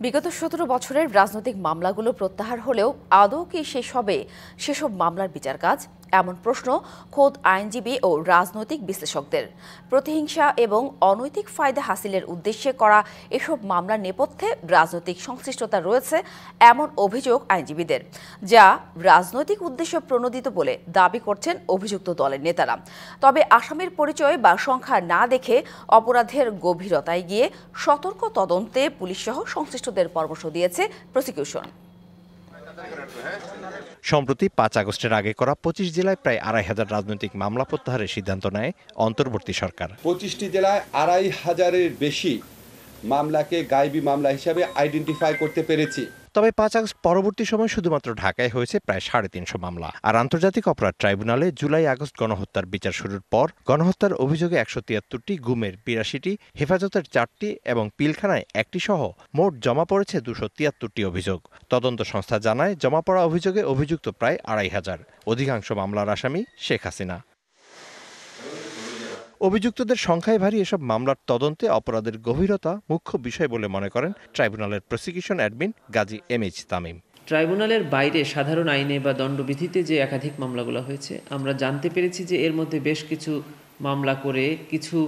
বিগত ১৭ বছরের রাজনৈতিক মামলাগুলো প্রত্যাহার হলেও আদৌ কি শেষ হবে সেসব মামলার বিচার কাজ? এমন প্রশ্ন খোদ আইনজীবী ও রাজনৈতিক বিশ্লেষকদের। প্রতিহিংসা এবং অনৈতিক ফায়দা হাসিলের উদ্দেশ্যে করা এসব মামলার নেপথ্যে রাজনৈতিক সংশ্লিষ্টতা রয়েছে এমন অভিযোগ আইনজীবীদের, যা রাজনৈতিক উদ্দেশ্য প্রণোদিত বলে দাবি করছেন অভিযুক্ত দলের নেতারা। তবে আসামির পরিচয় বা সংখ্যা না দেখে অপরাধের গভীরতায় গিয়ে সতর্ক তদন্তে পুলিশসহ সংশ্লিষ্টদের পরামর্শ দিয়েছে প্রসিকিউশন। সম্প্রতি ৫ আগস্টের আগে করা ২৫ জেলায় প্রায় ২৫০০ রাজনৈতিক মামলা প্রত্যাহারের সিদ্ধান্ত নেয় অন্তর্বর্তী সরকার। ২৫টি জেলায় ২৫০০-এর বেশি মামলাকে গায়েবী মামলা হিসেবে আইডেন্টিফাই করতে পেরেছি। তবে ৫ আগস্ট পরবর্তী সময় শুধুমাত্র ঢাকায় হয়েছে প্রায় ৩৫০ মামলা। আর আন্তর্জাতিক অপরাধ ট্রাইব্যুনালে জুলাই আগস্ট গণহত্যার বিচার শুরুর পর গণহত্যার অভিযোগে ১৭৩টি, গুমের ৮২টি, হেফাজতের ৪টি এবং পিলখানায় ১টি সহ মোট জমা পড়েছে ২৭৩টি অভিযোগ। তদন্ত সংস্থা জানায়, জমা পড়া অভিযোগে অভিযুক্ত প্রায় ২৫০০। অধিকাংশ মামলার আসামি শেখ হাসিনা। অভিযুক্তদের সংখ্যায় ভারী এসব মামলার তদন্তে অপরাধের গভীরতা মুখ্য বিষয় বলে মনে করেন ট্রাইব্যুনালের prosecution admin Gazi MH Tamim. ট্রাইব্যুনালের বাইরে সাধারণ আইনে বা দণ্ডবিধিতে যে একাধিক মামলাগুলো হয়েছে, আমরা জানতে পেরেছি যে এর মধ্যে বেশ কিছু মামলা করে কিছু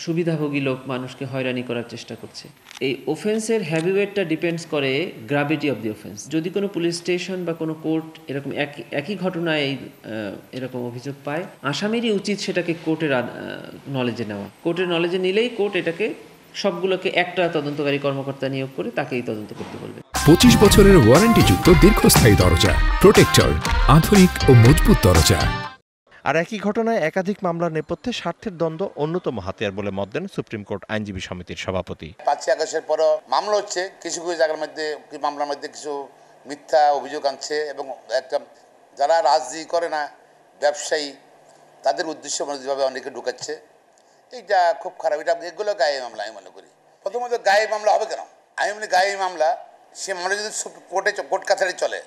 সুবিধাভোগী লোক মানুষকে হয়রানি করার চেষ্টা করছে। এই অফেন্সের হ্যাভিওয়েটটা ডিপেন্ডস করে গ্র্যাভিটি অফ দি অফেন্স। যদি কোনো পুলিশ স্টেশন বা কোনো কোর্ট এরকম একই ঘটনায় এরকম অভিযোগ পায়, আসামিরই উচিত সেটাকে কোর্টের নলেজে নেওয়া। কোর্টের নলেজে নিলেই কোর্ট এটাকে সবগুলোকে একটা তদন্তকারী কর্মকর্তা নিয়োগ করে তাকেই তদন্ত করতে বলবে। ২৫ বছরের ওয়ারেন্টিযুক্ত দীর্ঘস্থায়ী দরজা প্রোটেক্টর, আধুনিক ও মজবুত দরজা। আর একই ঘটনায় একাধিক মামলার নেপথ্যে স্বার্থের দ্বন্দ্ব অন্যতম হাতিয়ার বলে মত দেন সুপ্রিম কোর্ট আইনজীবী সমিতির সভাপতি। ৫ আগস্টের পর মামলা হচ্ছে, কিছু কিছু জায়গার মধ্যে মামলার মধ্যে কিছু মিথ্যা অভিযোগ আনছে এবং একটা যারা রাজনীতি করে না, ব্যবসায়ী, তাদের উদ্দেশ্য যেভাবে অনেকে ঢুকাচ্ছে, এইটা খুব খারাপ। এগুলো গায়ে মামলা আমি মনে করি। প্রথমত গায়ে মামলা হবে কেন? আমি মনে গায়ে মামলা, সে মামলা যদি কোর্ট কাছারি চলে,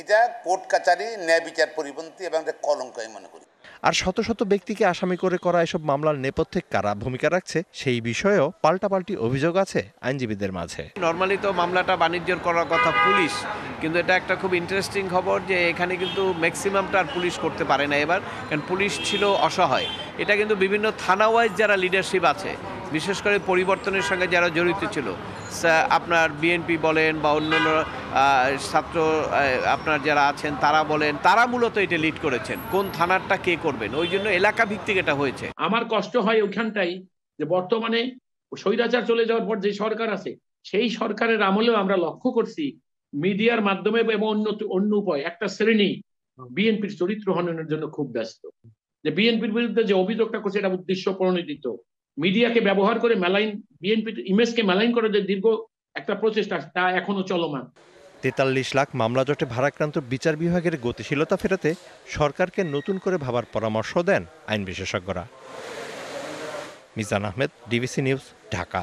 এটা কোর্ট কাছারি ন্যায় বিচার পরিপন্থী এবং একটা কলঙ্ক আমি মনে করি। আর শত শত ব্যক্তিকে আসামি করে করা এসব মামলার নেপথ্যে কারা ভূমিকা রাখছে সেই বিষয়েও পাল্টাপাল্টি অভিযোগ আছে আইনজীবীদের মাঝে। নর্মালি তো মামলাটা বাণিজ্যের করার কথা পুলিশ, কিন্তু এটা একটা খুব ইন্টারেস্টিং খবর যে এখানে কিন্তু ম্যাক্সিমামটা আর পুলিশ করতে পারে না এবার, কারণ পুলিশ ছিল অসহায়। এটা কিন্তু বিভিন্ন থানা ওয়াইজ যারা লিডারশিপ আছে, বিশেষ করে পরিবর্তনের সঙ্গে যারা জড়িত ছিল, আপনার বিএনপি বলেন বা অন্যান্য ছাত্র আপনার যারা আছেন তারা বলেন, তারা মূলত এটা লিড করেছেন কোন থানারটা কে করবেন, ওই জন্য এলাকা ভিত্তিক এটা হয়েছে। আমার কষ্ট হয় ওইখানটাই যে বর্তমানে স্বৈরাচার চলে যাওয়ার পর যে সরকার আছে, সেই সরকারের আমলেও আমরা লক্ষ্য করছি মিডিয়ার মাধ্যমে এবং অন্য উপায় একটা শ্রেণী বিএনপির চরিত্র হননের জন্য খুব ব্যস্ত। যে বিএনপির বিরুদ্ধে যে অভিযোগটা করছে এটা উদ্দেশ্য প্রণোদিত, মিডিয়াকে ব্যবহার করে বিএনপির ইমেজকে মেলাইন করে যে দীর্ঘ একটা প্রচেষ্টা, তা এখনো চলমান। ৪৩ লাখ মামলা জটে ভারাক্রান্ত বিচার বিভাগের গতিশীলতা ফেরাতে সরকারকে নতুন করে ভাবার পরামর্শ দেন আইন বিশেষজ্ঞরা। Mizan Ahmed, DBC news, Dhaka.